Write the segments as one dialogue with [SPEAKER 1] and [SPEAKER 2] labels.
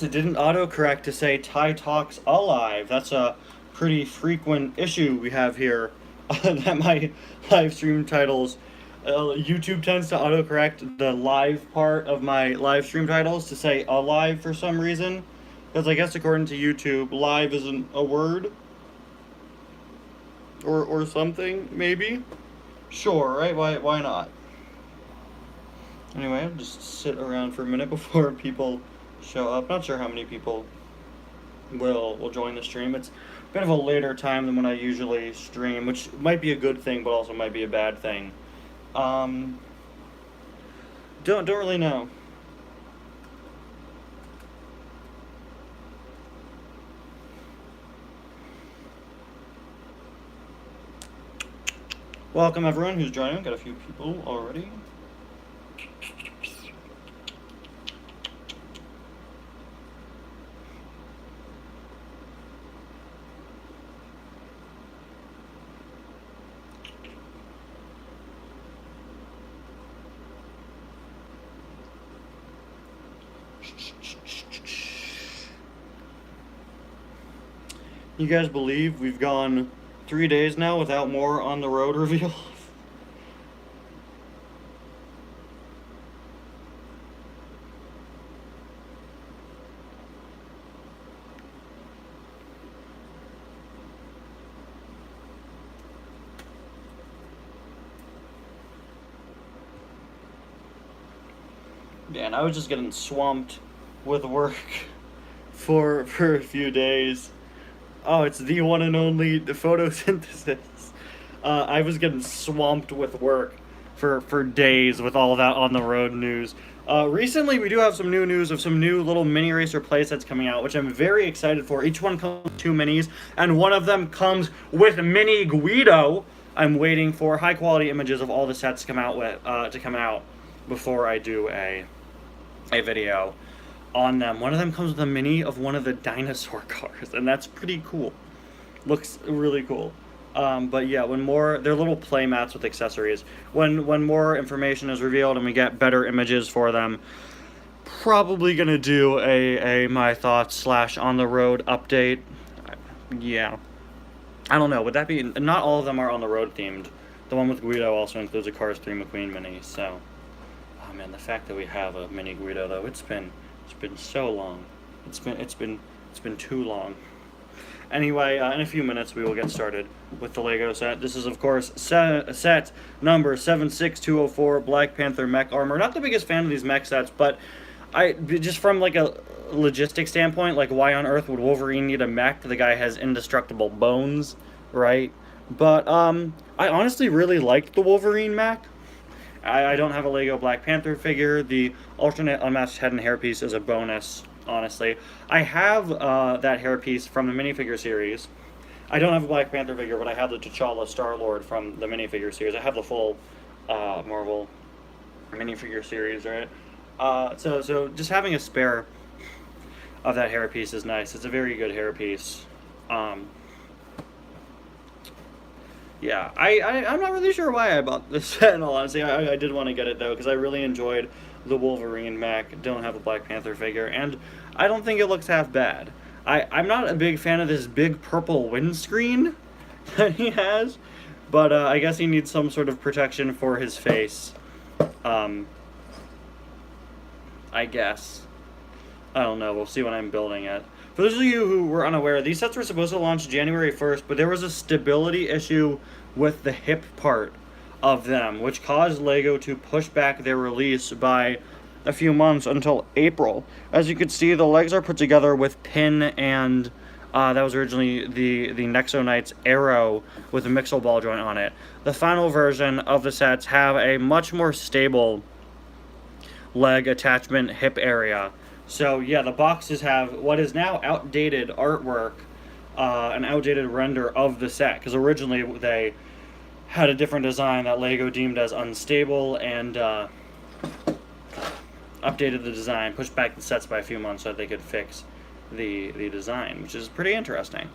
[SPEAKER 1] It didn't autocorrect to say Thai Talks Alive. That's a pretty frequent issue we have here. That my live stream titles. YouTube tends to autocorrect the live part of my live stream titles to say alive for some reason. Because I guess according to YouTube, live isn't a word. Or something, maybe? Sure, right? Why not? Anyway, I'll just sit around for a minute before people show up. Not sure how many people will join the stream. It's a bit of a later time than when I usually stream, which might be a good thing, but also might be a bad thing. Um, don't really know. Welcome everyone who's joining. Got a few people already. You guys believe we've gone 3 days now without more on the road reveal? Yeah, and I was just getting swamped with work for a few days. Oh, it's the one and only the photosynthesis. I was getting swamped with work for days with all that on the road news. Recently, we do have some new news of some new little mini racer playsets coming out, which I'm very excited for. Each one comes with 2 minis, and one of them comes with Mini Guido. I'm waiting for high quality images of all the sets to come out before I do a video on them. One of them comes with a mini of one of the dinosaur cars, and that's pretty cool. Looks really cool. But yeah, they're little play mats with accessories. When more information is revealed and we get better images for them, probably gonna do a my thoughts slash on the road update. Yeah, I don't know. Would that be? Not all of them are on the road themed. The one with Guido also includes a Cars 3 McQueen mini. So, oh man, the fact that we have a mini Guido though, it's been so long. It's been too long. Anyway, in a few minutes we will get started with the Lego set. This is, of course, set number 76204, Black Panther Mech Armor. Not the biggest fan of these mech sets, but just from like a logistic standpoint, like why on earth would Wolverine need a mech? The guy has indestructible bones, right? But I honestly really liked the Wolverine mech. I don't have a Lego Black Panther figure. The alternate unmatched head and hairpiece is a bonus, honestly. I have that hairpiece from the minifigure series. I don't have a Black Panther figure, but I have the T'Challa Star-Lord from the minifigure series. I have the full Marvel minifigure series, right? So just having a spare of that hairpiece is nice. It's a very good hairpiece. Yeah, I'm not really sure why I bought this set, in all honesty. I did want to get it, though, because I really enjoyed the Wolverine mech. Don't have a Black Panther figure, and I don't think it looks half bad. I'm not a big fan of this big purple windscreen that he has, but I guess he needs some sort of protection for his face. I guess. I don't know. We'll see when I'm building it. For those of you who were unaware, these sets were supposed to launch January 1st, but there was a stability issue with the hip part of them, which caused LEGO to push back their release by a few months until April. As you can see, the legs are put together with pin and that was originally the Nexo Knights Arrow with a Mixel ball joint on it. The final version of the sets have a much more stable leg attachment hip area. So yeah, the boxes have what is now outdated artwork, an outdated render of the set, because originally they had a different design that LEGO deemed as unstable and updated the design, pushed back the sets by a few months so that they could fix the design, which is pretty interesting.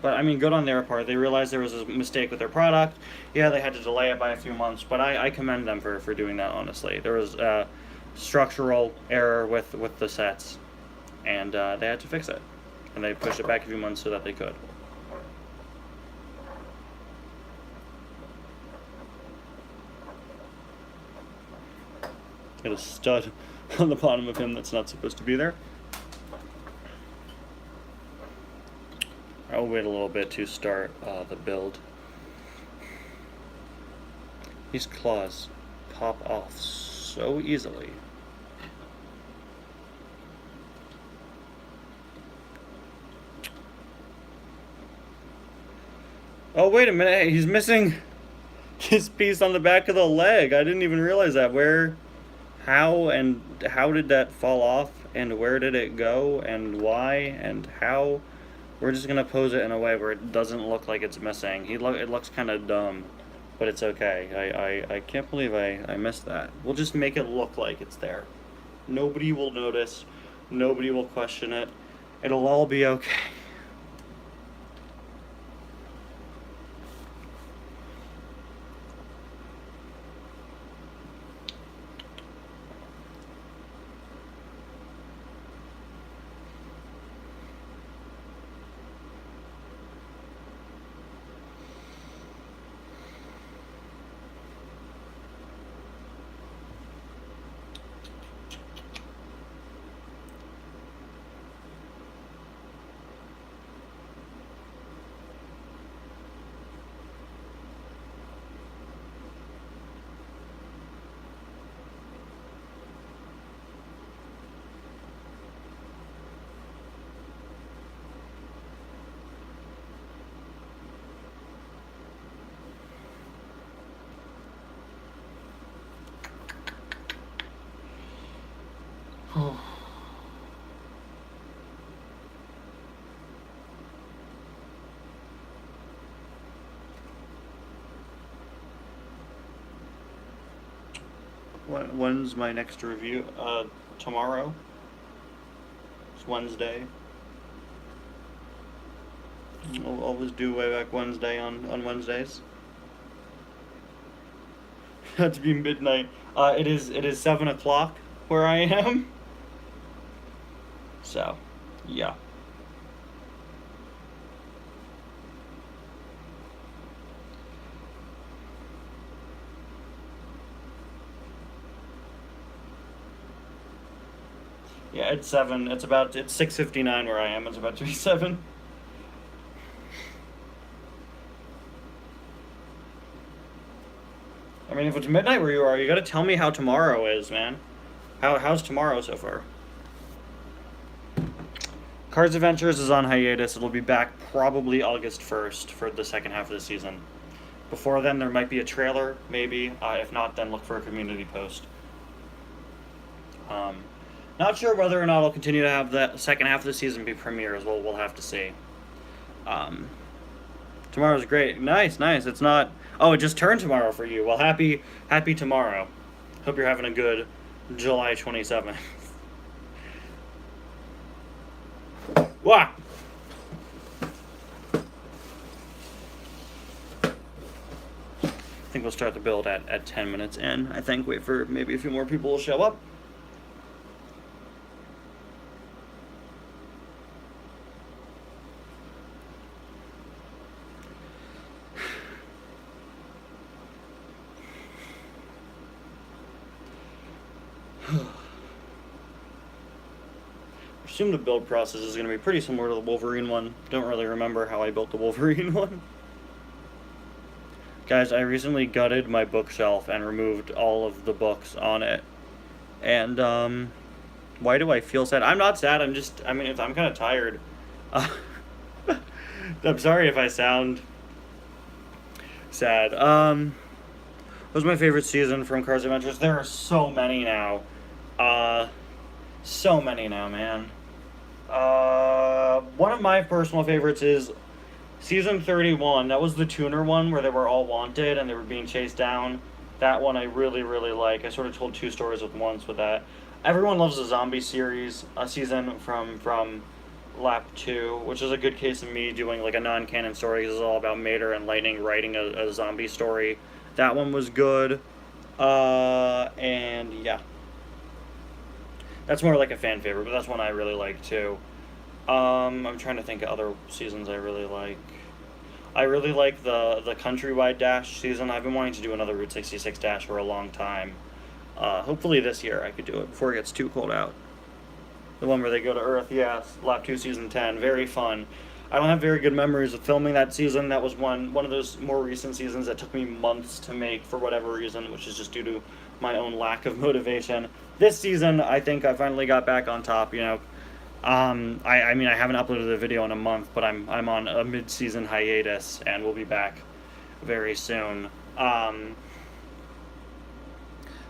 [SPEAKER 1] But I mean, good on their part. They realized there was a mistake with their product. Yeah, they had to delay it by a few months, but I commend them for doing that, honestly. There was structural error with the sets, and they had to fix it, and they pushed it back a few months so that they could. Got a stud on the bottom of him that's not supposed to be there. I'll wait a little bit to start the build. These claws pop off so easily. Oh, wait a minute, he's missing his piece on the back of the leg. I didn't even realize that. How did that fall off, and where did it go, and why, and how? We're just gonna pose it in a way where it doesn't look like it's missing. It looks kind of dumb, but it's okay. I can't believe I missed that. We'll just make it look like it's there. Nobody will notice. Nobody will question it. It'll all be okay. When's my next review? Tomorrow. It's Wednesday. I'll always do way back Wednesday on Wednesdays. Had to be midnight. It is 7 o'clock where I am. So, yeah. Yeah, it's 7. It's 6:59 where I am. It's about to be 7. I mean, if it's midnight where you are, you gotta tell me how tomorrow is, man. How's tomorrow so far? Cards Adventures is on hiatus. It'll be back probably August 1st for the second half of the season. Before then, there might be a trailer, maybe. If not, then look for a community post. Not sure whether or not I'll continue to have the second half of the season be premieres. We'll have to see. Tomorrow's great. Nice. It's not... Oh, it just turned tomorrow for you. Well, happy tomorrow. Hope you're having a good July 27th. Wah! I think we'll start the build at 10 minutes in. I think wait for maybe a few more people will show up. I assume the build process is going to be pretty similar to the Wolverine one. Don't really remember how I built the Wolverine one. Guys, I recently gutted my bookshelf and removed all of the books on it. And, why do I feel sad? I'm not sad, I'm kind of tired. I'm sorry if I sound sad. What was my favorite season from Cards Adventures? There are so many now. So many now, man. One of my personal favorites is Season 31. That was the tuner one where they were all wanted and they were being chased down. That one I really, really like. I sort of told 2 stories at once with that. Everyone loves the zombie series, season from Lap 2, which is a good case of me doing like a non-canon story because it's all about Mater and Lightning writing a zombie story. That one was good. And yeah. That's more like a fan favorite, but that's one I really like too. I'm trying to think of other seasons I really like. I really like the countrywide dash season. I've been wanting to do another Route 66 dash for a long time. Hopefully this year I could do it before it gets too cold out. The one where they go to Earth, yes, Lap 2, Season 10, very fun. I don't have very good memories of filming that season. That was one of those more recent seasons that took me months to make for whatever reason, which is just due to my own lack of motivation. This season, I think I finally got back on top, you know. I mean, I haven't uploaded a video in a month, but I'm on a mid-season hiatus, and we'll be back very soon.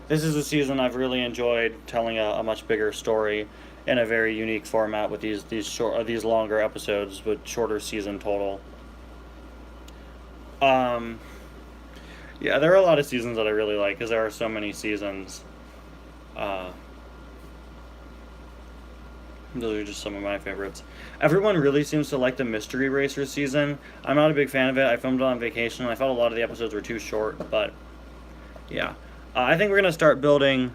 [SPEAKER 1] This is a season I've really enjoyed telling a much bigger story in a very unique format with these longer episodes with shorter season total. Yeah, there are a lot of seasons that I really like because there are so many seasons. Those are just some of my favorites. Everyone really seems to like the Mystery Racer season. I'm not a big fan of it. I filmed it on vacation. I felt a lot of the episodes were too short, but yeah. I think we're going to start building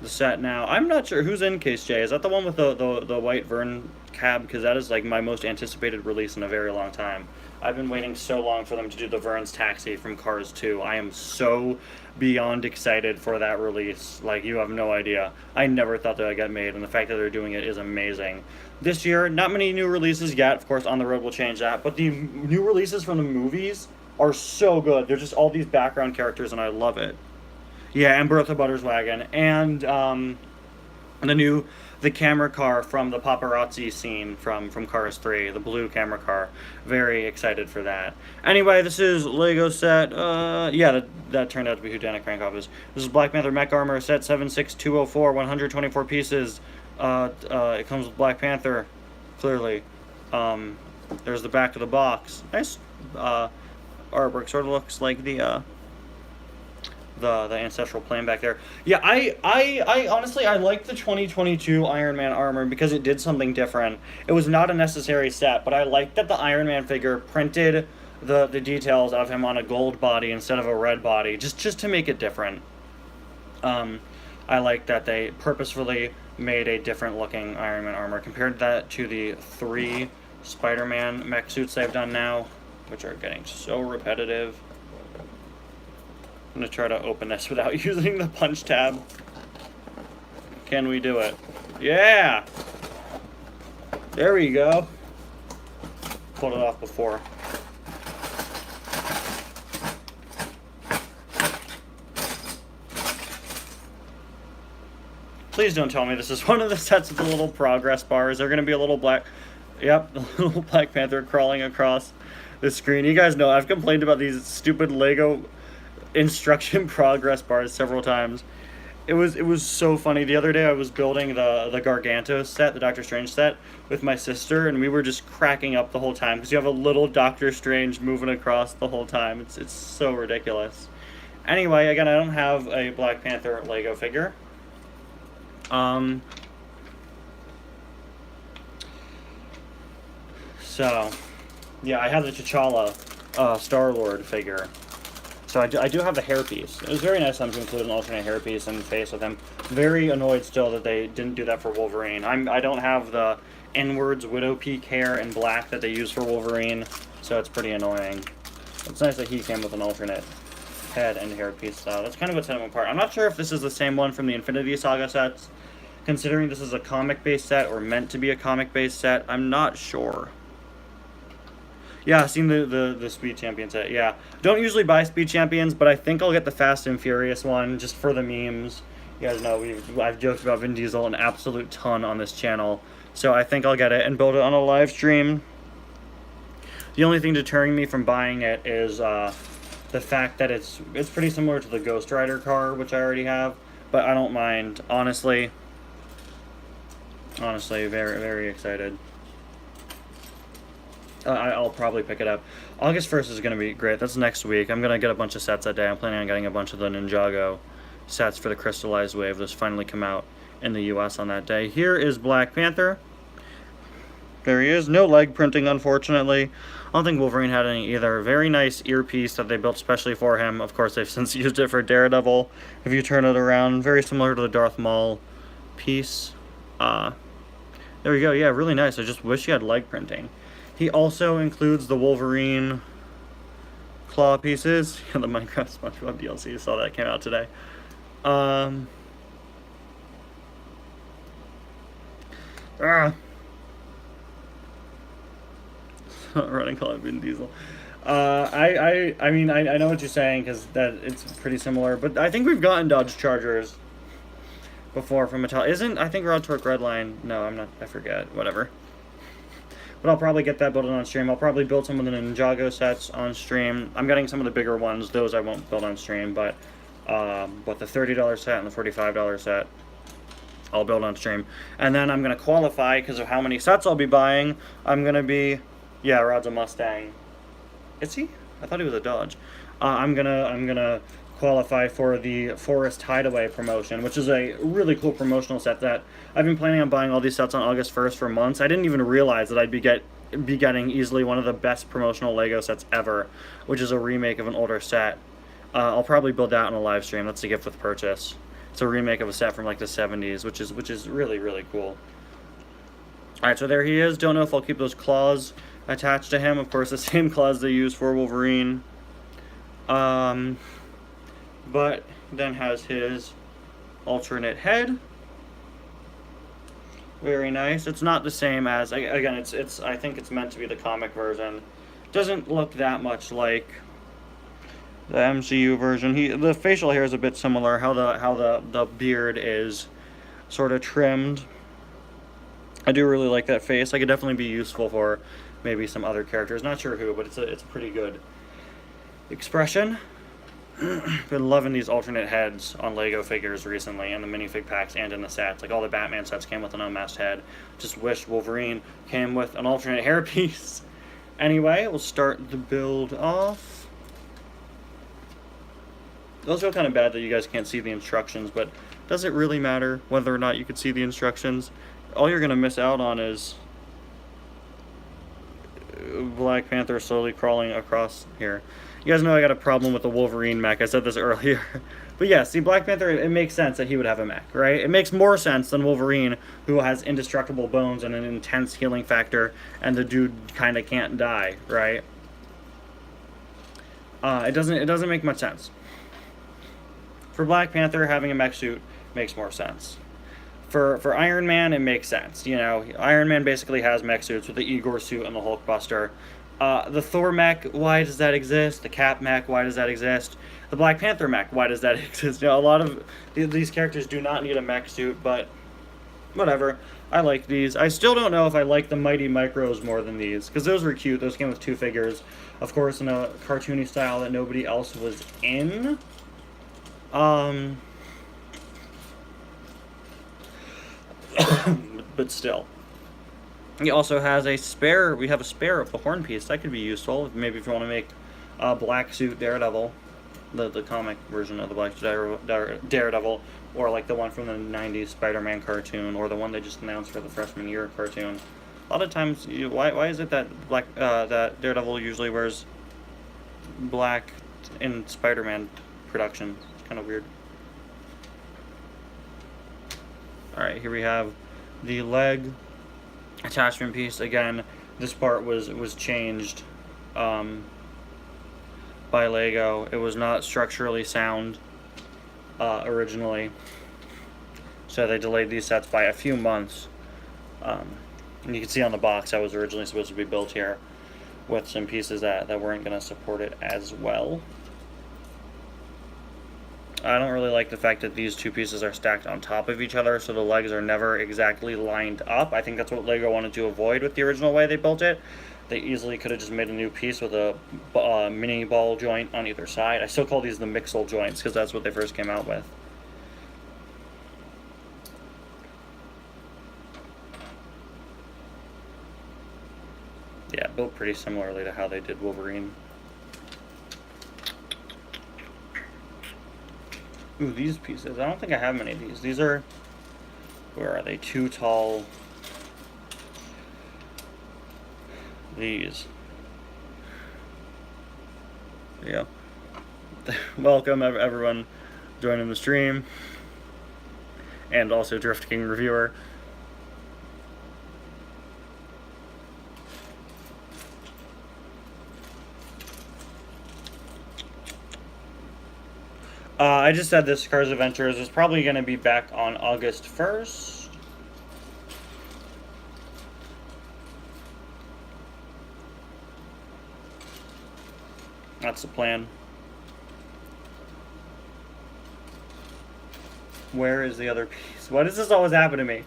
[SPEAKER 1] the set now. I'm not sure who's in Case J. Is that the one with the white Vern cab? Because that is like my most anticipated release in a very long time. I've been waiting so long for them to do the Vern's Taxi from Cars 2. I am so beyond excited for that release. Like, you have no idea. I never thought that I got made, and the fact that they're doing it is amazing. This year, not many new releases yet. Of course, On the Road will change that. But the new releases from the movies are so good. They're just all these background characters, and I love it. Yeah, and Bertha Butters' Wagon. And the camera car from the paparazzi scene from Cars 3, the blue camera car. Very excited for that. Anyway, this is Lego set, yeah, that turned out to be who Dana Crankoff is. This is Black Panther Mech Armor, set 76204, 124 pieces. It comes with Black Panther, clearly. There's the back of the box. Nice artwork, sort of looks like the ancestral plane back there. Yeah, I honestly, I like the 2022 Iron Man armor because it did something different. It was not a necessary set, but I like that the Iron Man figure printed the details of him on a gold body instead of a red body, just to make it different. I like that they purposefully made a different looking Iron Man armor. Compared that to the 3 Spider-Man mech suits they've done now, which are getting so repetitive. I'm going to try to open this without using the punch tab. Can we do it? Yeah! There we go. Pulled it off before. Please don't tell me this is one of the sets with the little progress bars. They're going to be a little black... Yep, the little Black Panther crawling across the screen. You guys know I've complained about these stupid Lego instruction progress bars several times. It was so funny. The other day I was building the Gargantos set, the Doctor Strange set, with my sister, and we were just cracking up the whole time because you have a little Doctor Strange moving across the whole time. It's so ridiculous. Anyway, again, I don't have a Black Panther Lego figure. So yeah, I have the T'Challa Star-Lord figure. So I do have the hairpiece. It was very nice of them to include an alternate hairpiece and face with him. Very annoyed still that they didn't do that for Wolverine. I don't have the inwards Widow Peak hair in black that they use for Wolverine, so it's pretty annoying. It's nice that he came with an alternate head and hairpiece, so that's kind of what set him apart. I'm not sure if this is the same one from the Infinity Saga sets, considering this is a comic-based set or meant to be a comic-based set. I'm not sure. Yeah, I've seen the Speed Champion set, yeah. Don't usually buy Speed Champions, but I think I'll get the Fast and Furious one, just for the memes. You guys know I've joked about Vin Diesel an absolute ton on this channel, so I think I'll get it and build it on a live stream. The only thing deterring me from buying it is the fact that it's pretty similar to the Ghost Rider car, which I already have, but I don't mind. Honestly, very, very excited. I'll probably pick it up. August 1st is going to be great. That's next week. I'm going to get a bunch of sets that day. I'm planning on getting a bunch of the Ninjago sets for the Crystallized Wave. Those finally come out in the US on that day. Here is Black Panther. There he is. No leg printing, unfortunately. I don't think Wolverine had any either. Very nice earpiece that they built specially for him. Of course, they've since used it for Daredevil. If you turn it around, very similar to the Darth Maul piece. There we go. Yeah, really nice. I just wish he had leg printing. He also includes the Wolverine claw pieces. Yeah, the Minecraft SpongeBob DLC. You saw that came out today. Running Call of Vin Diesel. I mean, I know what you're saying because that it's pretty similar, but I think we've gotten Dodge Chargers before from Mattel. I think Rod Torque Redline? No, I'm not. I forget. Whatever. But I'll probably get that built on stream. I'll probably build some of the Ninjago sets on stream. I'm getting some of the bigger ones. Those I won't build on stream, but the $30 set and the $45 set, I'll build on stream. And then I'm going to qualify, because of how many sets I'll be buying, I'm going to be... Yeah, Rod's a Mustang. Is he? I thought he was a Dodge. I'm gonna qualify for the Forest Hideaway promotion, which is a really cool promotional set that I've been planning on buying all these sets on August 1st for months. I didn't even realize that I'd be getting easily one of the best promotional Lego sets ever, which is a remake of an older set. I'll probably build that on a live stream. That's a gift with purchase. It's a remake of a set from like the 70s, which is really, really cool. Alright, so there he is. Don't know if I'll keep those claws attached to him. Of course, the same claws they use for Wolverine. But then has his alternate head. Very nice. It's not the same as, again, it's I think it's meant to be the comic version. Doesn't look that much like the MCU version. The facial hair is a bit similar. How the beard is sort of trimmed. I do really like that face. I could definitely be useful for maybe some other characters. Not sure who, but it's a pretty good expression. Been loving these alternate heads on Lego figures recently, in the minifig packs and in the sets. Like all the Batman sets came with an unmasked head. Just wish Wolverine came with an alternate hairpiece. Anyway, we'll start the build off. Those feel kind of bad that you guys can't see the instructions, but does it really matter whether or not you could see the instructions? All you're going to miss out on is Black Panther slowly crawling across here. You guys know I got a problem with the Wolverine mech. I said this earlier. But yeah, see, Black Panther, it makes sense that he would have a mech, right? It makes more sense than Wolverine, who has indestructible bones and an intense healing factor, and the dude kind of can't die, right? It doesn't make much sense. For Black Panther, having a mech suit makes more sense. For Iron Man, it makes sense. You know, Iron Man basically has mech suits with the Igor suit and the Hulkbuster. The Thor mech, why does that exist? The Cap mech, why does that exist? The Black Panther mech, why does that exist? You know, a lot of these characters do not need a mech suit, but whatever. I like these. I still don't know if I like the Mighty Micros more than these, because those were cute. Those came with 2 figures, of course, in a cartoony style that nobody else was in. But still. He also has a spare, we have a spare of the horn piece. That could be useful, maybe if you want to make a black suit Daredevil, the comic version of the black Daredevil, or like the one from the 90s Spider-Man cartoon, or the one they just announced for the freshman year cartoon. A lot of times, why is it that that Daredevil usually wears black in Spider-Man production? It's kind of weird. Alright, here we have the leg attachment piece. Again, this part was changed by Lego. It was not structurally sound originally, so they delayed these sets by a few months. And you can see on the box that was originally supposed to be built here with some pieces that weren't going to support it as well. I don't really like the fact that these 2 pieces are stacked on top of each other, so the legs are never exactly lined up. I think that's what Lego wanted to avoid with the original way they built it. They easily could have just made a new piece with a mini ball joint on either side. I still call these the Mixel joints, because that's what they first came out with. Yeah, built pretty similarly to how they did Wolverine. Ooh, these pieces. I don't think I have many of these. These are... Where are they? 2 tall... These. There you go. Welcome, everyone joining the stream. And also Drift King Reviewer. I just said this Cars Adventures is probably going to be back on August 1st. That's the plan. Where is the other piece? Why does this always happen to me?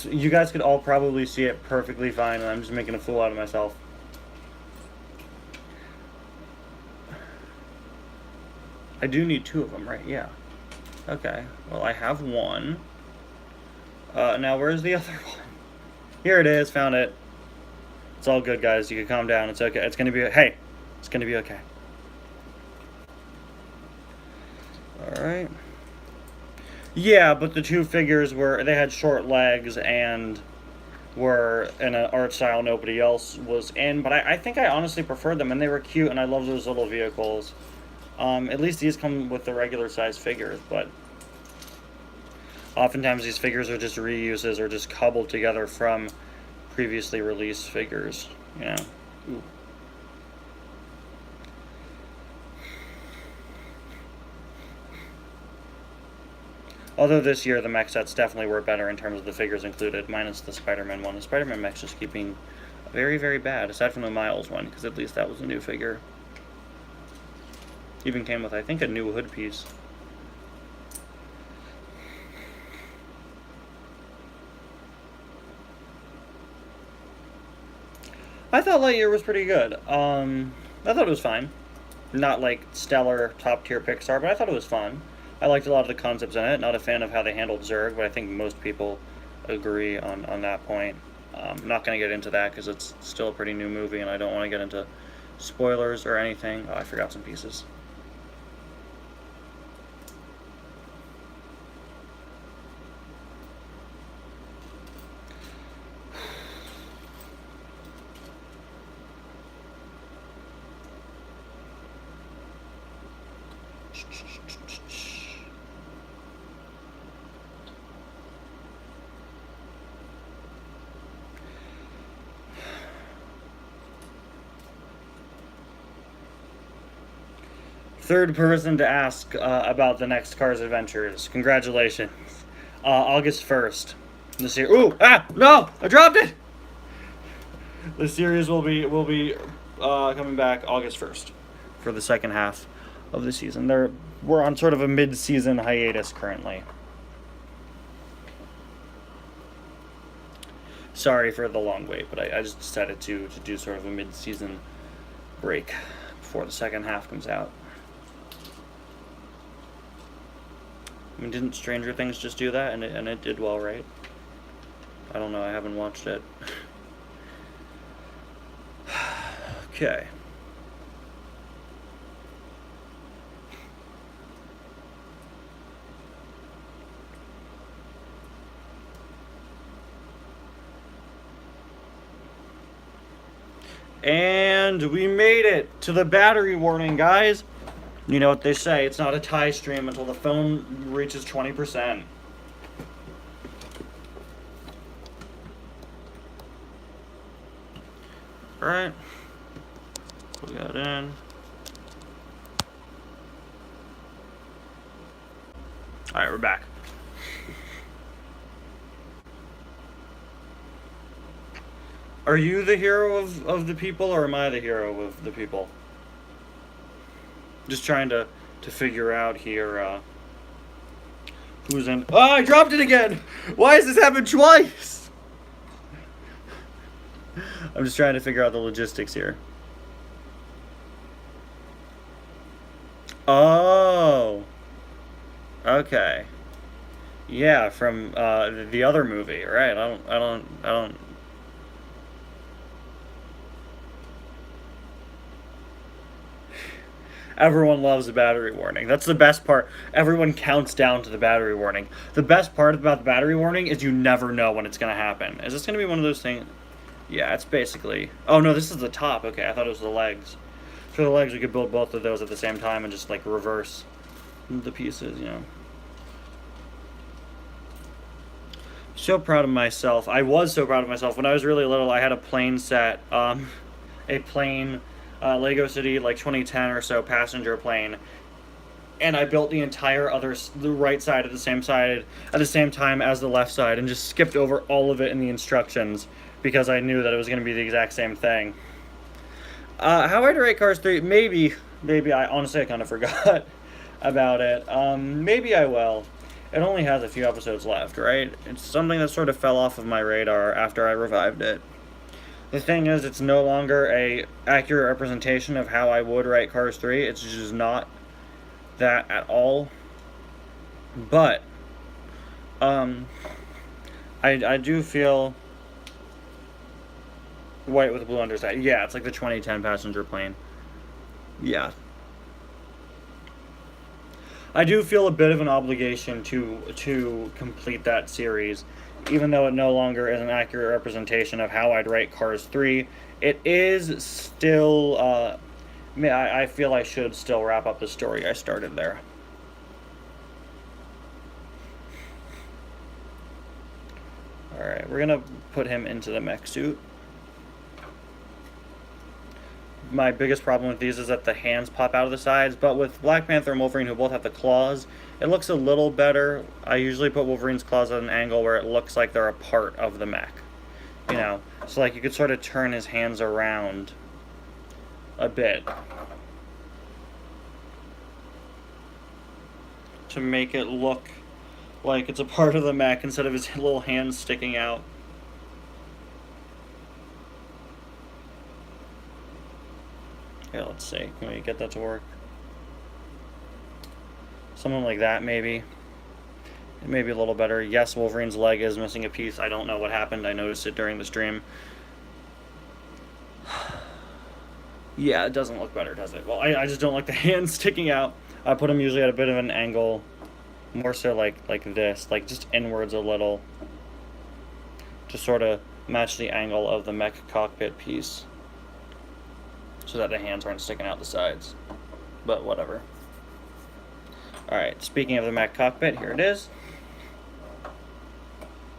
[SPEAKER 1] You guys could all probably see it perfectly fine, and I'm just making a fool out of myself. I do need 2 of them, right? Yeah. Okay. Well, I have 1. Now where's the other one? Here it is. Found it. It's all good, guys. You can calm down. It's okay. It's gonna be. Hey, it's gonna be okay. All right. Yeah, but the 2 figures they had short legs and were in an art style nobody else was in. But I think I honestly preferred them, and they were cute, and I love those little vehicles. At least these come with the regular size figures, but oftentimes these figures are just reuses or just cobbled together from previously released figures, you know. Ooh. Although this year the mech sets definitely were better in terms of the figures included, minus the Spider-Man one. The Spider-Man mech's just keeping very, very bad, aside from the Miles one, because at least that was a new figure. Even came with, I think, a new hood piece. I thought Lightyear was pretty good. I thought it was fine. Not like stellar, top-tier Pixar, but I thought it was fun. I liked a lot of the concepts in it. Not a fan of how they handled Zurg, but I think most people agree on that point. I'm not going to get into that because it's still a pretty new movie, and I don't want to get into spoilers or anything. Oh, I forgot some pieces. Third person to ask about the next Cars Adventures. Congratulations. August 1st. Ooh! Ah! No! I dropped it! The series will be coming back August 1st for the second half of the season. We're on sort of a mid-season hiatus currently. Sorry for the long wait, but I just decided to do sort of a mid-season break before the second half comes out. I mean, didn't Stranger Things just do that, and it did well, right? I don't know, I haven't watched it. Okay. And we made it to the battery warning, guys. You know what they say, it's not a tie stream until the phone reaches 20%. Alright. Put that in. Alright, we're back. Are you the hero of the people, or am I the hero of the people? Just trying to figure out here who's in. Oh, I dropped it again! Why has this happened twice? I'm just trying to figure out the logistics here. Oh. Okay. Yeah, from the other movie, right? I don't. Everyone loves the battery warning. That's the best part. Everyone counts down to the battery warning. The best part about the battery warning is you never know when it's going to happen. Is this going to be one of those things? Yeah, it's basically... Oh, no, this is the top. Okay, I thought it was the legs. For the legs, we could build both of those at the same time and just, like, reverse the pieces, you know. So proud of myself. I was so proud of myself. When I was really little, I had a plane set. A plane Lego City, like 2010 or so, passenger plane, and I built the entire the right side at the same time as the left side, and just skipped over all of it in the instructions because I knew that it was going to be the exact same thing. How I'd rate Cars 3, maybe I honestly I kind of forgot about it. Maybe I will. It only has a few episodes left, right? It's something that sort of fell off of my radar after I revived it. The thing is, it's no longer a accurate representation of how I would write Cars 3. It's just not that at all. But I do feel white with blue underside. Yeah, it's like the 2010 passenger plane. Yeah. I do feel a bit of an obligation to complete that series, even though it no longer is an accurate representation of how I'd write Cars 3. It is still, I feel I should still wrap up the story I started there. Alright, we're gonna put him into the mech suit. My biggest problem with these is that the hands pop out of the sides, but with Black Panther and Wolverine, who both have the claws, it looks a little better. I usually put Wolverine's claws at an angle where it looks like they're a part of the mech. You know, so like you could sort of turn his hands around a bit to make it look like it's a part of the mech instead of his little hands sticking out. Yeah, let's see. Can we get that to work? Something like that, maybe. Maybe a little better. Yes, Wolverine's leg is missing a piece. I don't know what happened. I noticed it during the stream. Yeah, it doesn't look better, does it? Well, I just don't like the hands sticking out. I put them usually at a bit of an angle. More so like this. Like just inwards a little. To sort of match the angle of the mech cockpit piece. So that the hands aren't sticking out the sides. But whatever. Alright, speaking of the mech cockpit, here it is.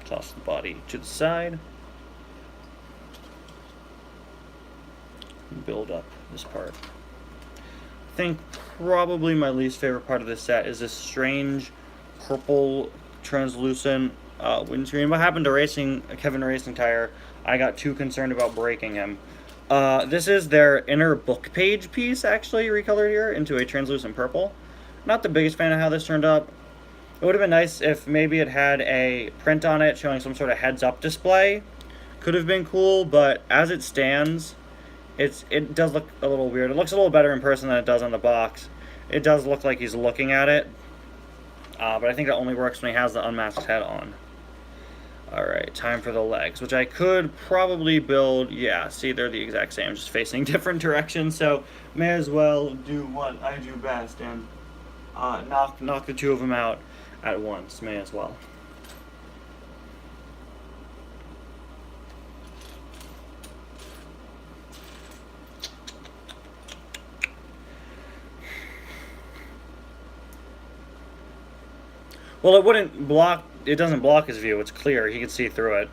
[SPEAKER 1] Toss the body to the side. Build up this part. I think probably my least favorite part of this set is this strange purple translucent windscreen. What happened to Kevin Racing Tire? I got too concerned about breaking him. This is their inner book page piece, actually, recolored here into a translucent purple. Not the biggest fan of how this turned up. It would have been nice if maybe it had a print on it showing some sort of heads-up display. Could have been cool, but as it stands, it does look a little weird. It looks a little better in person than it does on the box. It does look like he's looking at it, but I think that only works when he has the unmasked head on. Alright, time for the legs, which I could probably build. Yeah, see, they're the exact same, just facing different directions, so may as well do what I do best and knock the two of them out at once. May as well. Well, it doesn't block his view, it's clear, he can see through it.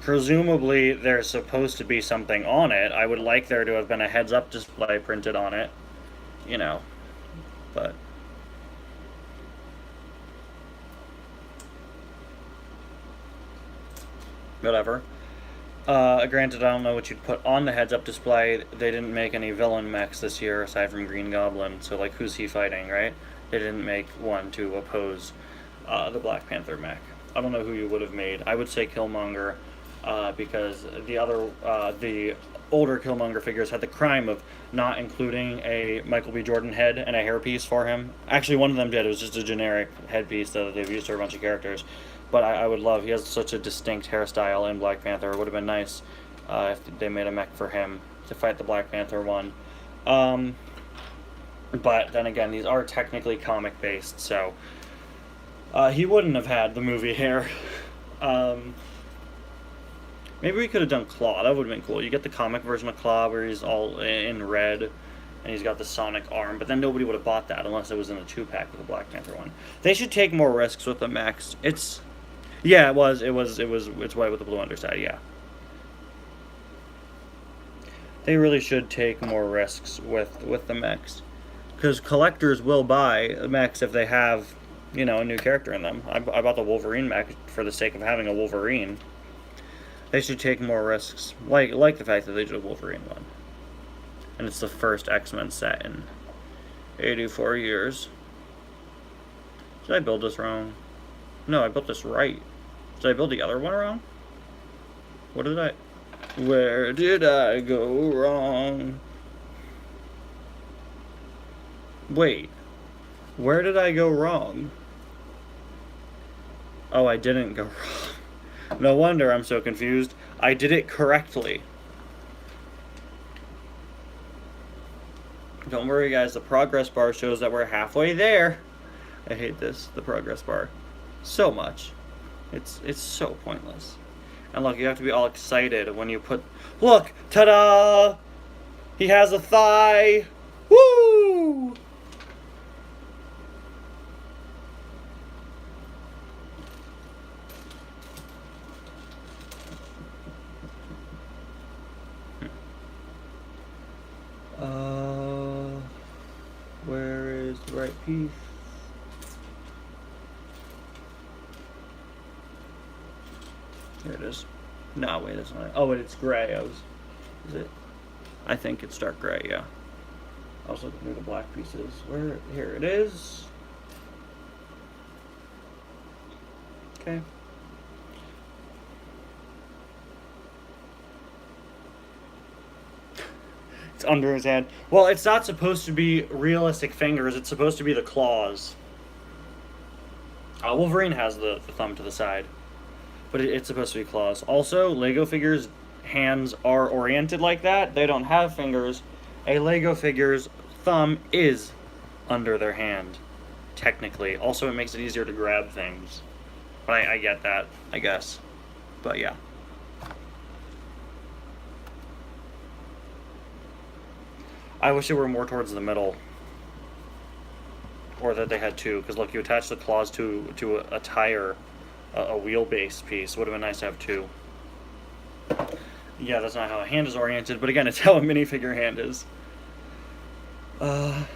[SPEAKER 1] Presumably, there's supposed to be something on it. I would like there to have been a heads-up display printed on it, you know, but... whatever. Granted, I don't know what you'd put on the heads-up display. They didn't make any villain mechs this year, aside from Green Goblin, so, like, who's he fighting, right? They didn't make one to oppose the Black Panther mech. I don't know who you would have made. I would say Killmonger, because the older Killmonger figures had the crime of not including a Michael B. Jordan head and a hairpiece for him. Actually, one of them did. It was just a generic headpiece that they've used for a bunch of characters. But I would love, he has such a distinct hairstyle in Black Panther. It would have been nice if they made a mech for him to fight the Black Panther one. But then again, these are technically comic-based, so he wouldn't have had the movie hair. Maybe we could have done Claw. That would have been cool. You get the comic version of Claw where he's all in red and he's got the sonic arm, but then nobody would have bought that unless it was in a 2-pack with the Black Panther one. They should take more risks with the mechs. Yeah, it's white with the blue underside, yeah. They really should take more risks with the mechs, because collectors will buy mechs if they have, you know, a new character in them. I bought the Wolverine mech for the sake of having a Wolverine. They should take more risks, like the fact that they did a Wolverine one, and it's the first X-Men set in 84 years. Did I build this wrong? No, I built this right. Did I build the other one wrong? What did I... Where did I go wrong? Wait. Where did I go wrong? Oh, I didn't go wrong. No wonder I'm so confused. I did it correctly. Don't worry, guys. The progress bar shows that we're halfway there. I hate this, the progress bar, so much. It's so pointless. And look, you have to be all excited when you put... Look! Ta-da! He has a thigh! Woo! Where is the right piece? Here it is. No, wait, it's not. Oh, wait, it's gray. Is it? I think it's dark gray, yeah. I was looking through the black pieces. Where? Here it is. Okay. It's under his hand. Well, it's not supposed to be realistic fingers. It's supposed to be the claws. Wolverine has the thumb to the side. But it's supposed to be claws. Also, Lego figures' hands are oriented like that. They don't have fingers. A Lego figure's thumb is under their hand, technically. Also, it makes it easier to grab things. But I get that, I guess. But yeah. I wish it were more towards the middle. Or that they had two. Because look, you attach the claws to a tire, a wheelbase piece. Would have been nice to have two. Yeah, that's not how a hand is oriented. But again, it's how a minifigure hand is. Alright,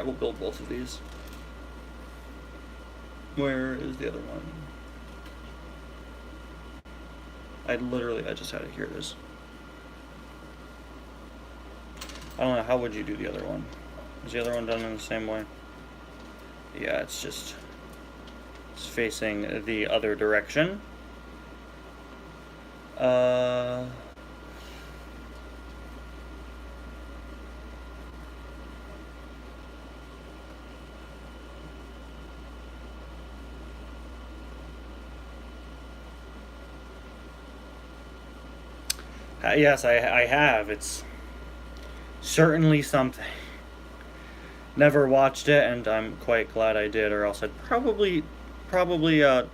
[SPEAKER 1] we'll build both of these. Where is the other one? I just had it. Here it is. I don't know, how would you do the other one? Is the other one done in the same way? Yeah, it's facing the other direction. Yes, I have. It's certainly something. Never watched it, and I'm quite glad I did, or else I'd probably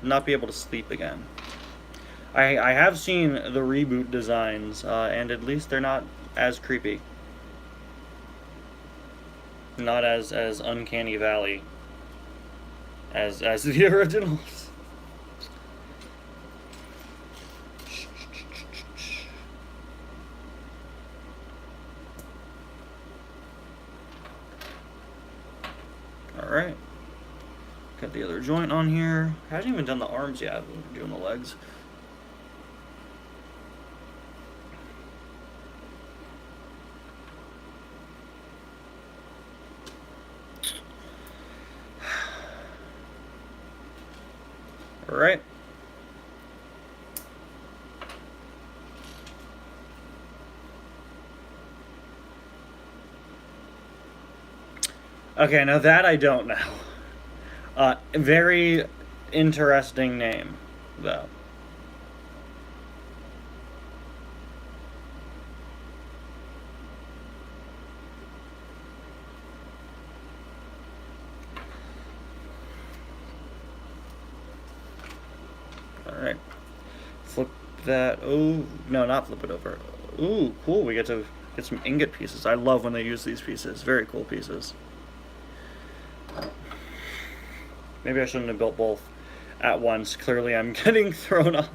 [SPEAKER 1] not be able to sleep again. I have seen the reboot designs, and at least they're not as creepy. Not as Uncanny Valley as the originals. Alright. Got the other joint on here. I haven't even done the arms yet. We're doing the legs. Alright. Okay, now that I don't know. Very interesting name, though. Alright. Flip that. Oh, no, not flip it over. Ooh, cool. We get to get some ingot pieces. I love when they use these pieces. Very cool pieces. Maybe I shouldn't have built both. at once. Clearly I'm getting thrown off.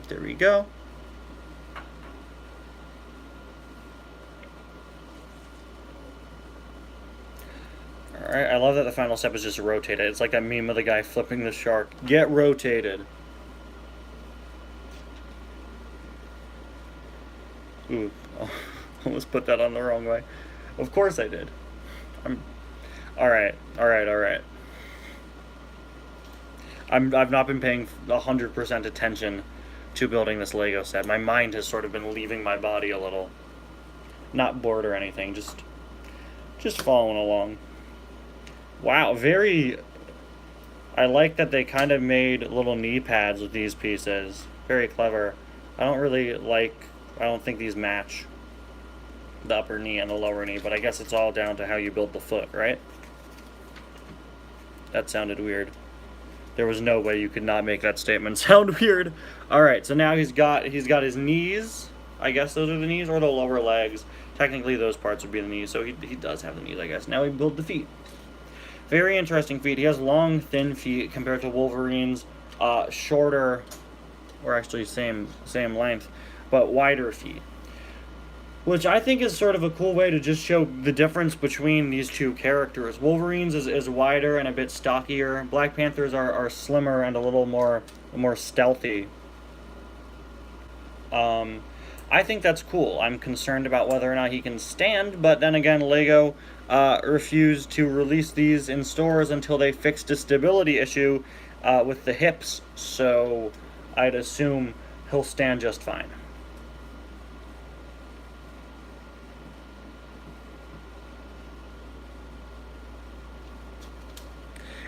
[SPEAKER 1] There we go. Alright, I love that the final step is just rotate it. It's like that meme of the guy flipping the shark. Get rotated. Ooh, almost put that on the wrong way. Of course I did. Alright. I've not been paying 100% attention to building this Lego set. My mind has sort of been leaving my body a little. Not bored or anything, just following along. Wow, I like that they kind of made little knee pads with these pieces. Very clever. I don't think these match the upper knee and the lower knee, but I guess it's all down to how you build the foot, right? That sounded weird. There was no way you could not make that statement sound weird. Alright, so now he's got his knees. I guess those are the knees, or the lower legs. Technically those parts would be the knees, so he does have the knees, I guess. Now we build the feet. Very interesting feet. He has long, thin feet compared to Wolverine's shorter, or actually same length, but wider feet. Which I think is sort of a cool way to just show the difference between these two characters. Wolverine's is wider and a bit stockier. Black Panthers are slimmer and a little more stealthy. I think that's cool. I'm concerned about whether or not he can stand, but then again, Lego refused to release these in stores until they fixed a stability issue with the hips, so I'd assume he'll stand just fine.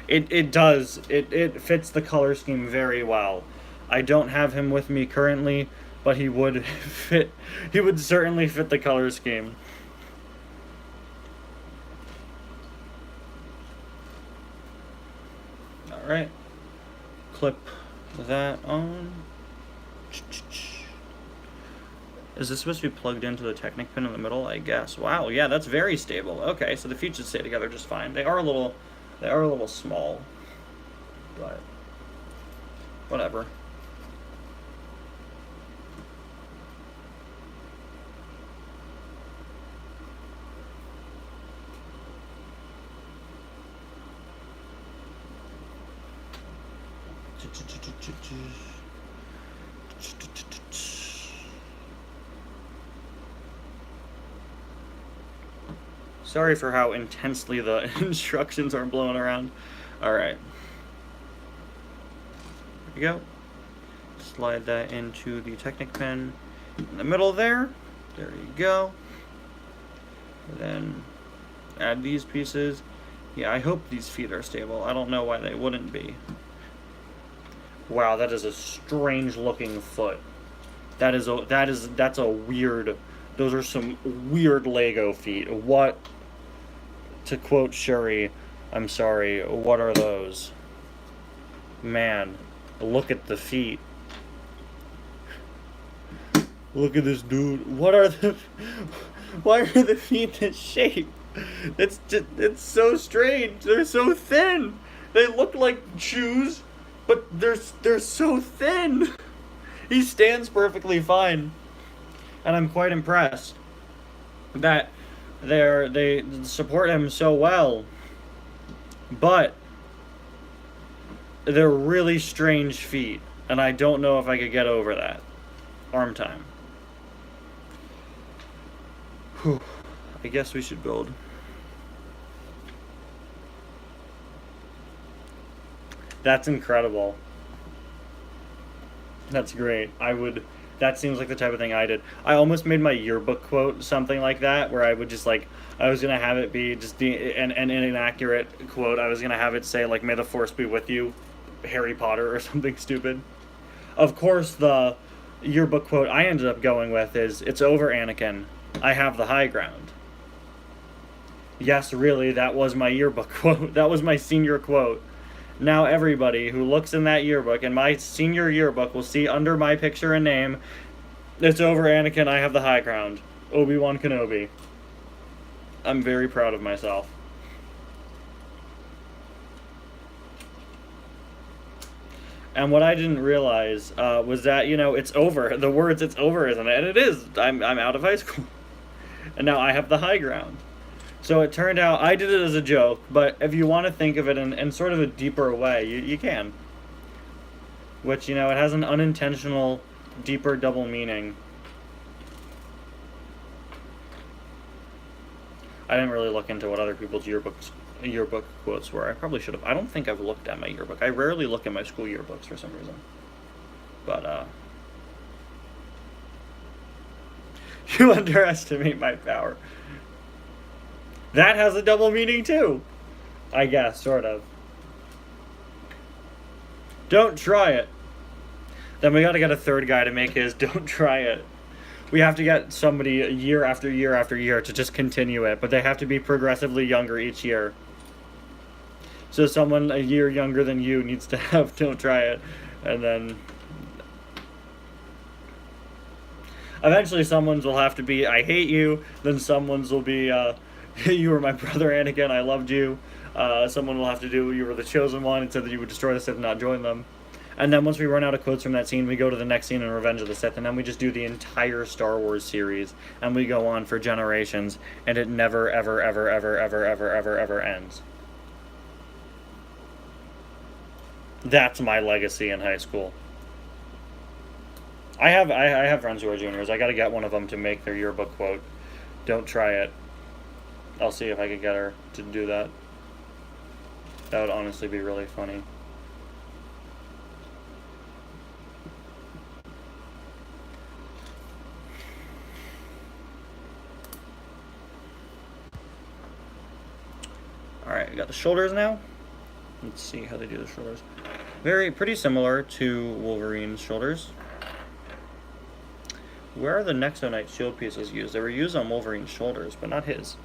[SPEAKER 1] It does. It fits the color scheme very well. I don't have him with me currently, but he would fit. He would certainly fit the color scheme. All right. Clip that on. Is this supposed to be plugged into the Technic pin in the middle? I guess. Wow. Yeah, that's very stable. Okay, so the feet should stay together just fine. They are a little small, but whatever. Sorry for how intensely the instructions are blown around. Alright. There we go. Slide that into the Technic pin in the middle there. There you go. And then add these pieces. Yeah, I hope these feet are stable. I don't know why they wouldn't be. Wow, that is a strange looking foot. That's a weird. Those are some weird Lego feet. What? To quote Shuri, I'm sorry, what are those? Man, look at the feet. Look at this dude. Why are the feet this shape? It's so strange. They're so thin. They look like shoes, but they're so thin. He stands perfectly fine, and I'm quite impressed that they support him so well, but they're really strange feet, and I don't know if I could get over that. Arm time. Whew. I guess we should build. That's incredible. That's great. That seems like the type of thing I did. I almost made my yearbook quote something like that, where I would just I was going to have it be just an inaccurate quote. I was going to have it say, like, may the force be with you, Harry Potter, or something stupid. Of course, the yearbook quote I ended up going with is, it's over, Anakin. I have the high ground. Yes, really, that was my yearbook quote. That was my senior quote. Now everybody who looks in that yearbook, and my senior yearbook, will see under my picture and name, it's over, Anakin, I have the high ground. Obi-Wan Kenobi. I'm very proud of myself. And what I didn't realize was that, you know, it's over. The words "it's over," isn't it? And it is. I'm out of high school, and now I have the high ground. So it turned out I did it as a joke, but if you want to think of it in sort of a deeper way, you can. Which, you know, it has an unintentional, deeper double meaning. I didn't really look into what other people's yearbook quotes were. I probably should have. I don't think I've looked at my yearbook. I rarely look at my school yearbooks for some reason. But, you underestimate my power. That has a double meaning too. I guess, sort of. Don't try it. Then we gotta get a third guy to make his "don't try it." We have to get somebody year after year after year to just continue it, but they have to be progressively younger each year. So someone a year younger than you needs to have "don't try it," and then eventually someone's will have to be "I hate you," then someone's will be "you were my brother Anakin, I loved you." Someone will have to do "you were the chosen one," and said that you would destroy the Sith and not join them. And then once we run out of quotes from that scene, we go to the next scene in Revenge of the Sith, and then we just do the entire Star Wars series, and we go on for generations, and it never, ever, ever, ever, ever, ever, ever, ever ends. That's my legacy in high school. I have friends who are juniors. I gotta get one of them to make their yearbook quote. Don't try it. I'll see if I can get her to do that. That would honestly be really funny. Alright, we got the shoulders now. Let's see how they do the shoulders. Pretty similar to Wolverine's shoulders. Where are the Nexonite shield pieces used? They were used on Wolverine's shoulders, but not his.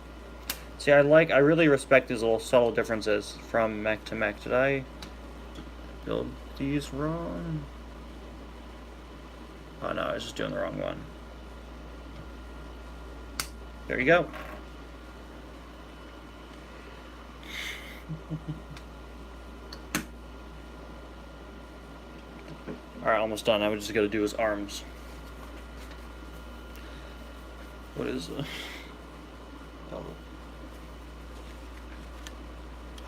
[SPEAKER 1] See, I really respect these little subtle differences from mech to mech. Did I build these wrong? Oh no, I was just doing the wrong one. There you go. Alright, almost done. I would just gotta do his arms. What is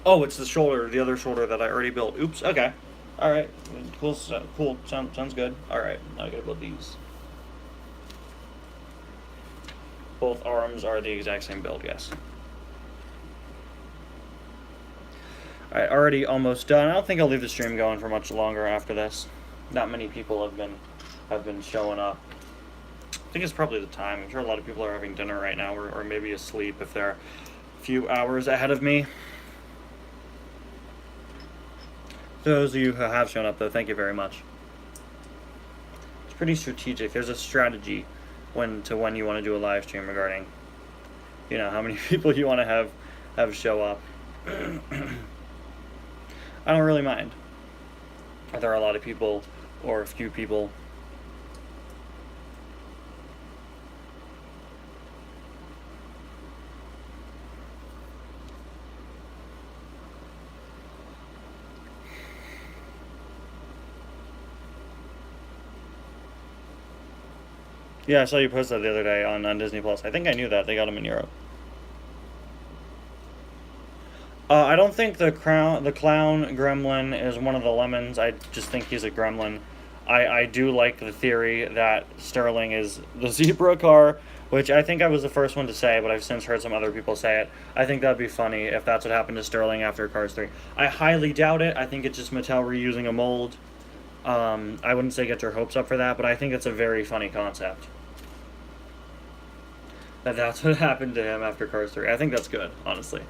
[SPEAKER 1] oh, it's the shoulder, the other shoulder that I already built. Oops, okay. Alright, cool, sounds good. Alright, now I gotta build these. Both arms are the exact same build, yes. Alright, already almost done. I don't think I'll leave the stream going for much longer after this. Not many people have been showing up. I think it's probably the time. I'm sure a lot of people are having dinner right now, or maybe asleep if they're a few hours ahead of me. Those of you who have shown up, though, thank you very much. It's pretty strategic. There's a strategy when you want to do a live stream regarding, you know, how many people you want to have show up. I don't really mind if there are a lot of people or a few people. Yeah, I saw you post that the other day on Disney Plus. I think I knew that. They got them in Europe. I don't think the clown gremlin is one of the lemons. I just think he's a gremlin. I do like the theory that Sterling is the zebra car, which I think I was the first one to say, but I've since heard some other people say it. I think that'd be funny if that's what happened to Sterling after Cars 3. I highly doubt it. I think it's just Mattel reusing a mold. I wouldn't say get your hopes up for that, but I think it's a very funny concept. That's what happened to him after Cars 3. I think that's good, honestly.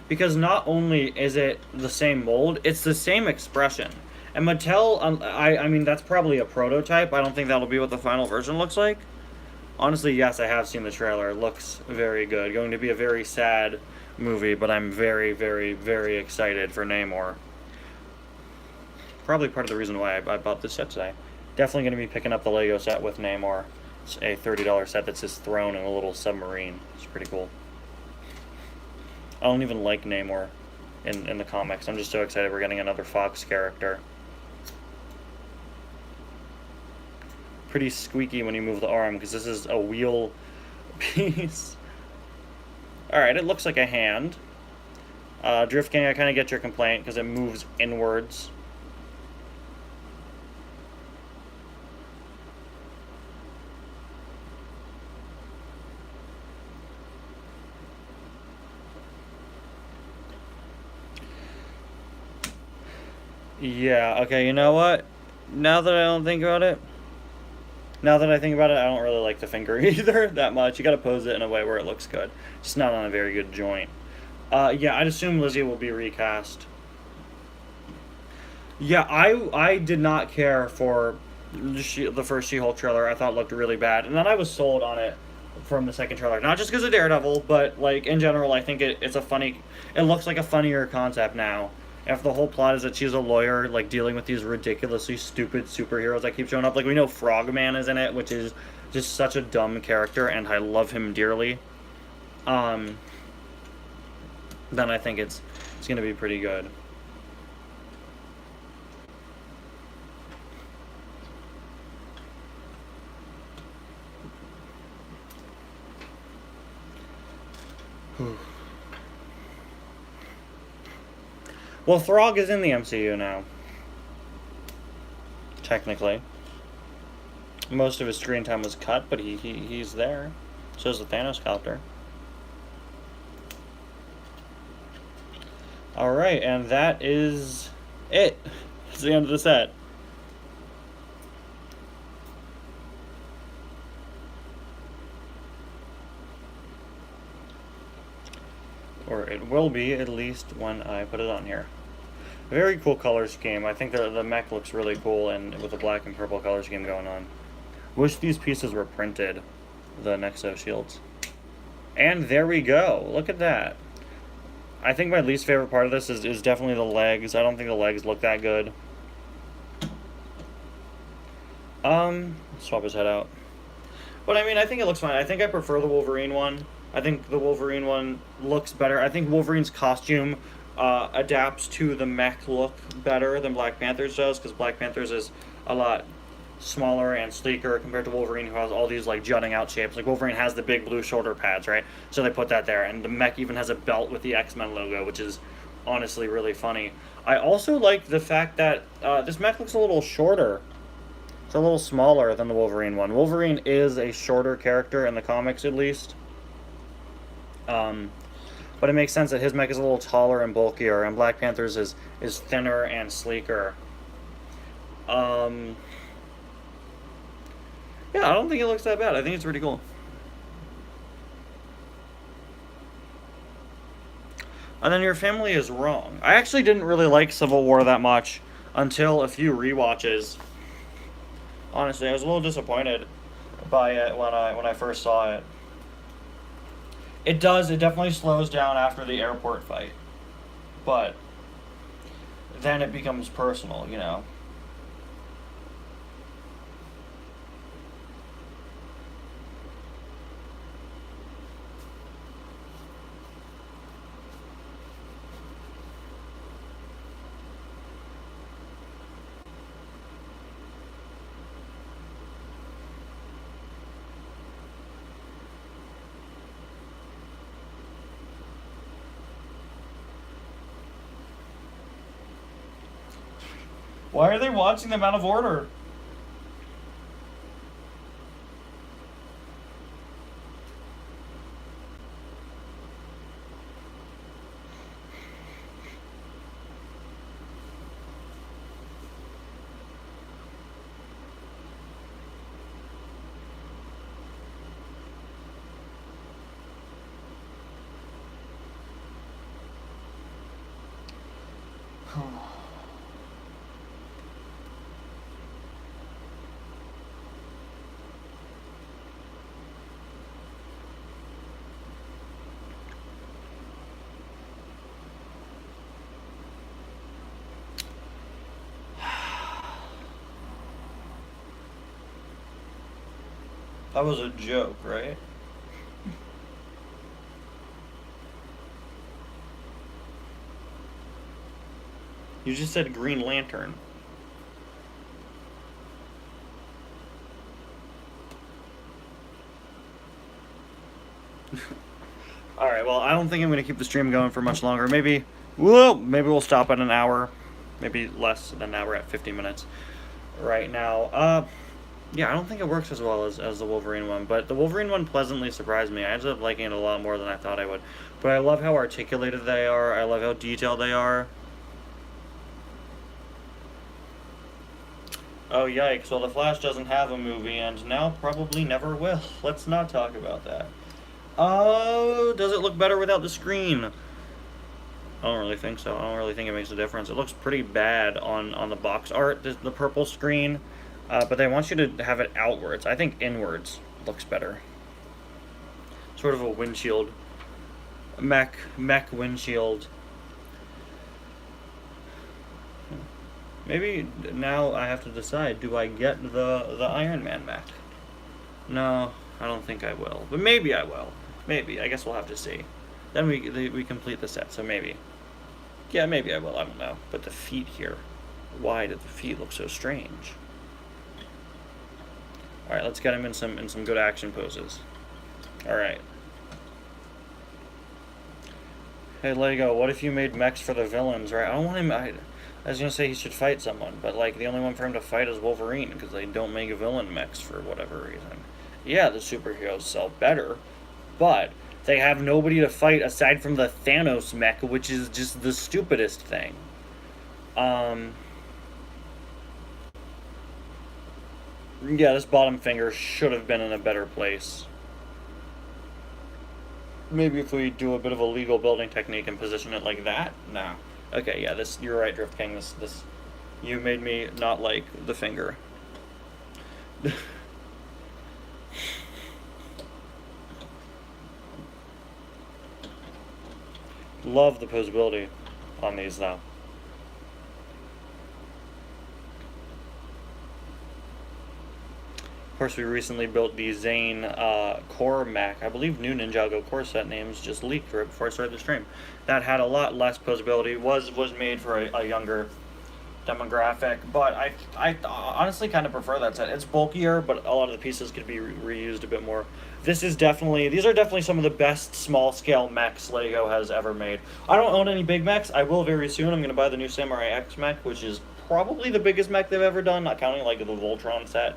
[SPEAKER 1] Because not only is it the same mold, it's the same expression. And Mattel, I mean, that's probably a prototype. I don't think that'll be what the final version looks like. Honestly, yes, I have seen the trailer. It looks very good. Going to be a very sad movie, but I'm very, very, very excited for Namor. Probably part of the reason why I bought this set today. Definitely going to be picking up the Lego set with Namor. It's a $30 set that's his throne and a little submarine. It's pretty cool. I don't even like Namor in the comics. I'm just so excited we're getting another Fox character. Pretty squeaky when you move the arm, because this is a wheel piece. Alright, it looks like a hand. Drift King, I kind of get your complaint, because it moves inwards. Yeah, okay, you know what? Now that I think about it, I don't really like the finger either that much. You gotta pose it in a way where it looks good. Just not on a very good joint. Yeah, I'd assume Lizzie will be recast. Yeah, I did not care for the first She-Hulk trailer. I thought it looked really bad. And then I was sold on it from the second trailer. Not just because of Daredevil, but, like, in general, I think it's a funny... It looks like a funnier concept now. If the whole plot is that she's a lawyer, like, dealing with these ridiculously stupid superheroes that keep showing up. Like, we know Frogman is in it, which is just such a dumb character, and I love him dearly. Then I think it's gonna be pretty good. Well, Throg is in the MCU now. Technically. Most of his screen time was cut, but he's there. So is the Thanos copter. Alright, and that is it. That's the end of the set. Or it will be, at least, when I put it on here. Very cool color scheme. I think the mech looks really cool, and with the black and purple color scheme going on. Wish these pieces were printed, the Nexo shields. And there we go. Look at that. I think my least favorite part of this is definitely the legs. I don't think the legs look that good. Swap his head out. But I mean, I think it looks fine. I think I prefer the Wolverine one. I think the Wolverine one looks better. I think Wolverine's costume adapts to the mech look better than Black Panther's does, because Black Panther's is a lot smaller and sleeker compared to Wolverine, who has all these like jutting out shapes. Like Wolverine has the big blue shoulder pads, right? So they put that there, and the mech even has a belt with the X-Men logo, which is honestly really funny. I also like the fact that this mech looks a little shorter. It's a little smaller than the Wolverine one. Wolverine is a shorter character in the comics, at least. But it makes sense that his mech is a little taller and bulkier, and Black Panther's is thinner and sleeker. Yeah, I don't think it looks that bad. I think it's pretty cool. And then your family is wrong. I actually didn't really like Civil War that much until a few rewatches. Honestly, I was a little disappointed by it when I first saw it. It definitely slows down after the airport fight. But then it becomes personal, you know. Why are they watching them out of order? That was a joke, right? You just said Green Lantern. Alright, well, I don't think I'm going to keep the stream going for much longer. Maybe we'll stop at an hour. Maybe less than an hour, at 50 minutes right now. Yeah, I don't think it works as well as the Wolverine one, but the Wolverine one pleasantly surprised me. I ended up liking it a lot more than I thought I would. But I love how articulated they are. I love how detailed they are. Oh, yikes. Well, The Flash doesn't have a movie, and now probably never will. Let's not talk about that. Oh, does it look better without the screen? I don't really think so. I don't really think it makes a difference. It looks pretty bad on the box art, the purple screen. But they want you to have it outwards. I think inwards looks better. Sort of a windshield. Mech windshield. Maybe now I have to decide, do I get the Iron Man mech? No, I don't think I will. But maybe I will. Maybe. I guess we'll have to see. Then we complete the set, so maybe. Yeah, maybe I will. I don't know. But the feet here. Why did the feet look so strange? Alright, let's get him in some good action poses. Alright. Hey, Lego, what if you made mechs for the villains, right? I don't want him... I was gonna say he should fight someone, but, like, the only one for him to fight is Wolverine, because they don't make villain mechs for whatever reason. Yeah, the superheroes sell better, but they have nobody to fight aside from the Thanos mech, which is just the stupidest thing. Yeah, this bottom finger should have been in a better place. Maybe if we do a bit of a legal building technique and position it like that? No. Okay, yeah, you're right, Drift King, this, you made me not like the finger. Love the posability on these, though. Of course, we recently built the Zane core mech. I believe new Ninjago core set names just leaked right before I started the stream. That had a lot less posability. Was made for a younger demographic, but I honestly kind of prefer that set. It's bulkier, but a lot of the pieces could be reused a bit more. These are definitely some of the best small scale mechs Lego has ever made. I don't own any big mechs. I will very soon. I'm going to buy the new Samurai X mech, which is probably the biggest mech they've ever done, not counting like the Voltron set.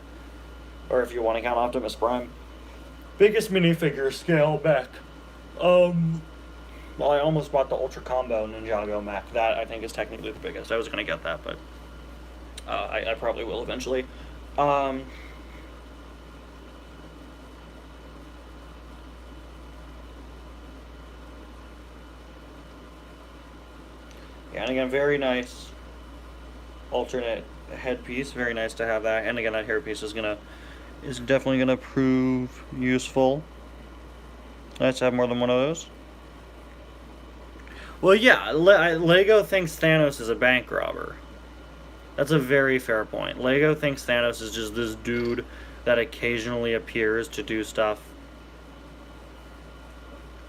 [SPEAKER 1] Or if you want to count Optimus Prime. Biggest minifigure scale mech. Well, I almost bought the Ultra Combo Ninjago mech. That, I think, is technically the biggest. I was going to get that, but I probably will eventually. Yeah, and again, very nice alternate headpiece. Very nice to have that. And again, that hairpiece is definitely gonna prove useful. Nice to have more than one of those. Well, yeah, Lego thinks Thanos is a bank robber. That's a very fair point. Lego thinks Thanos is just this dude that occasionally appears to do stuff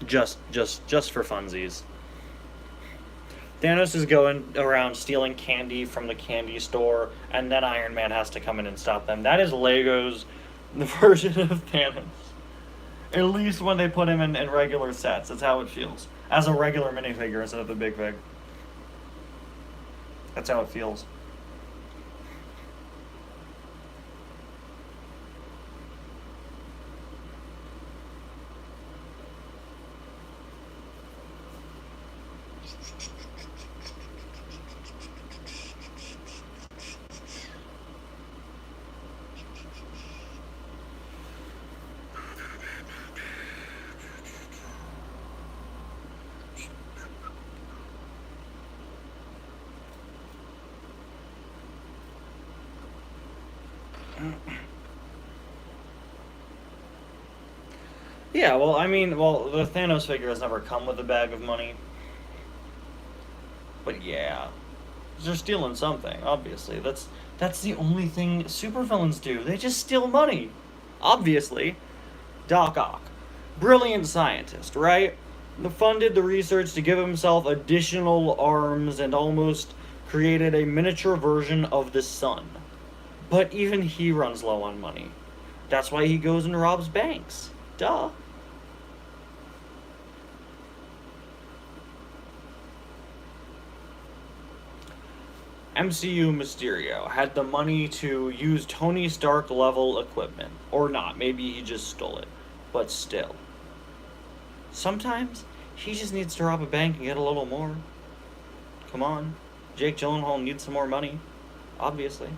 [SPEAKER 1] just for funsies. Thanos is going around stealing candy from the candy store, and then Iron Man has to come in and stop them. That is Lego's version of Thanos. At least when they put him in regular sets. That's how it feels. As a regular minifigure instead of the big fig. That's how it feels. Yeah, well, I mean, the Thanos figure has never come with a bag of money. But yeah, they're stealing something, obviously. That's the only thing supervillains do. They just steal money. Obviously. Doc Ock. Brilliant scientist, right? Funded the research to give himself additional arms and almost created a miniature version of the sun. But even he runs low on money. That's why he goes and robs banks. Duh. MCU Mysterio had the money to use Tony Stark level equipment. Or not, maybe he just stole it. But still. Sometimes, he just needs to rob a bank and get a little more. Come on. Jake Gyllenhaal needs some more money. Obviously.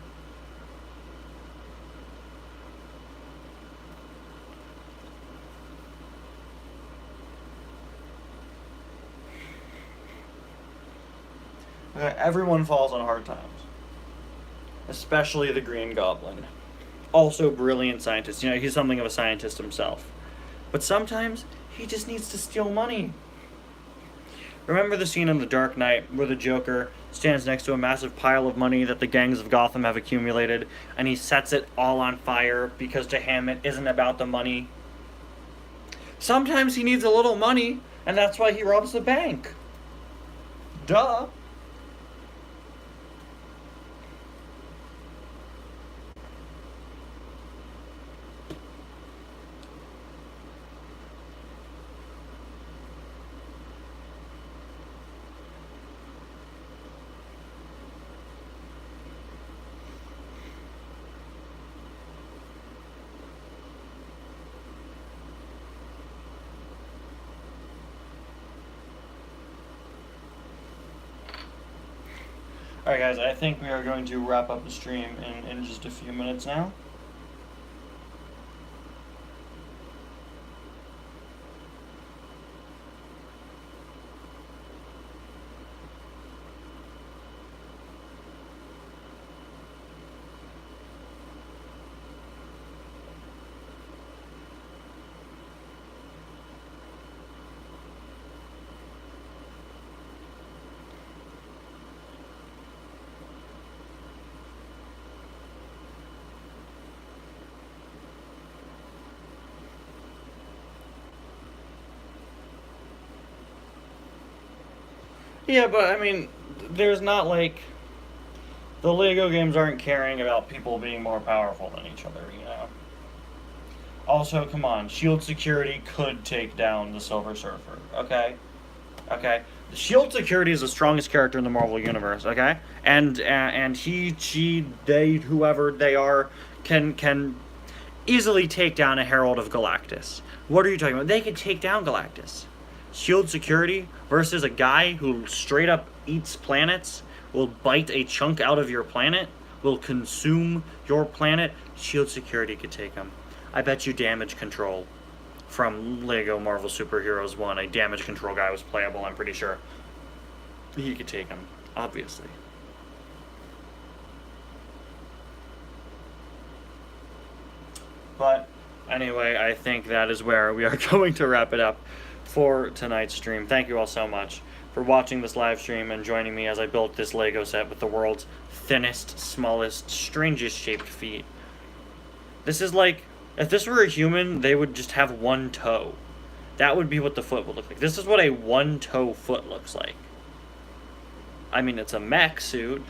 [SPEAKER 1] Okay, everyone falls on hard times. Especially the Green Goblin. Also brilliant scientist. You know, he's something of a scientist himself. But sometimes, he just needs to steal money. Remember the scene in The Dark Knight where the Joker stands next to a massive pile of money that the gangs of Gotham have accumulated, and he sets it all on fire because to him it isn't about the money? Sometimes he needs a little money, and that's why he robs the bank. Duh. Alright guys, I think we are going to wrap up the stream in just a few minutes now. Yeah, but I mean, there's not like the Lego games aren't caring about people being more powerful than each other, you know. Also, come on, Shield Security could take down the Silver Surfer, okay? Okay. Shield Security is the strongest character in the Marvel universe, okay? And he, she, they, whoever they are, can easily take down a Herald of Galactus. What are you talking about? They can take down Galactus. Shield Security versus a guy who straight up eats planets, will bite a chunk out of your planet, will consume your planet. Shield Security could take him. I bet you Damage Control from Lego Marvel Superheroes 1, a Damage Control guy was playable, I'm pretty sure. He could take him, obviously. But anyway, I think that is where we are going to wrap it up for tonight's stream. Thank you all so much for watching this live stream and joining me as I built this Lego set with the world's thinnest, smallest, strangest shaped feet. This is like, if this were a human, they would just have one toe. That would be what the foot would look like. This is what a one-toe foot looks like. I mean, it's a mech suit,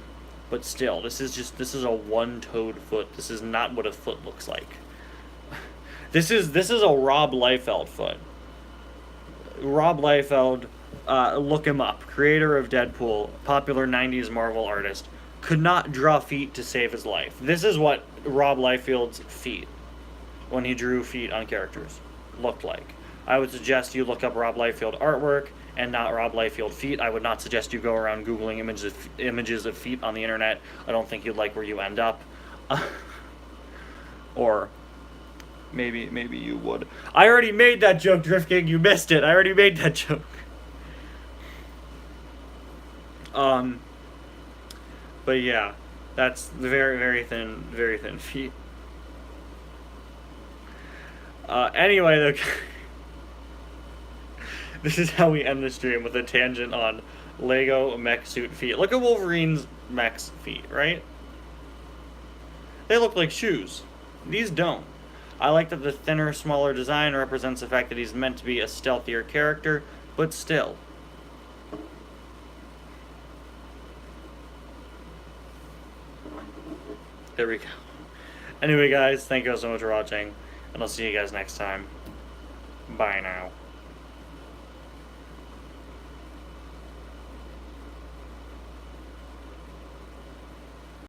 [SPEAKER 1] but still, this is a one-toed foot. This is not what a foot looks like. This is a Rob Liefeld foot. Rob Liefeld, look him up. Creator of Deadpool, popular 90s Marvel artist, could not draw feet to save his life. This is what Rob Liefeld's feet, when he drew feet on characters, looked like. I would suggest you look up Rob Liefeld artwork and not Rob Liefeld feet. I would not suggest you go around Googling images of feet on the internet. I don't think you'd like where you end up. Or maybe you would. I already made that joke, Drift King. You missed it. I already made that joke. But yeah, that's the very thin feet. Anyway, though, this is how we end the stream, with a tangent on Lego mech suit feet. Look at Wolverine's mech's feet, right? They look like shoes. These don't. I like that the thinner, smaller design represents the fact that he's meant to be a stealthier character, but still. There we go. Anyway, guys, thank you all so much for watching, and I'll see you guys next time. Bye now.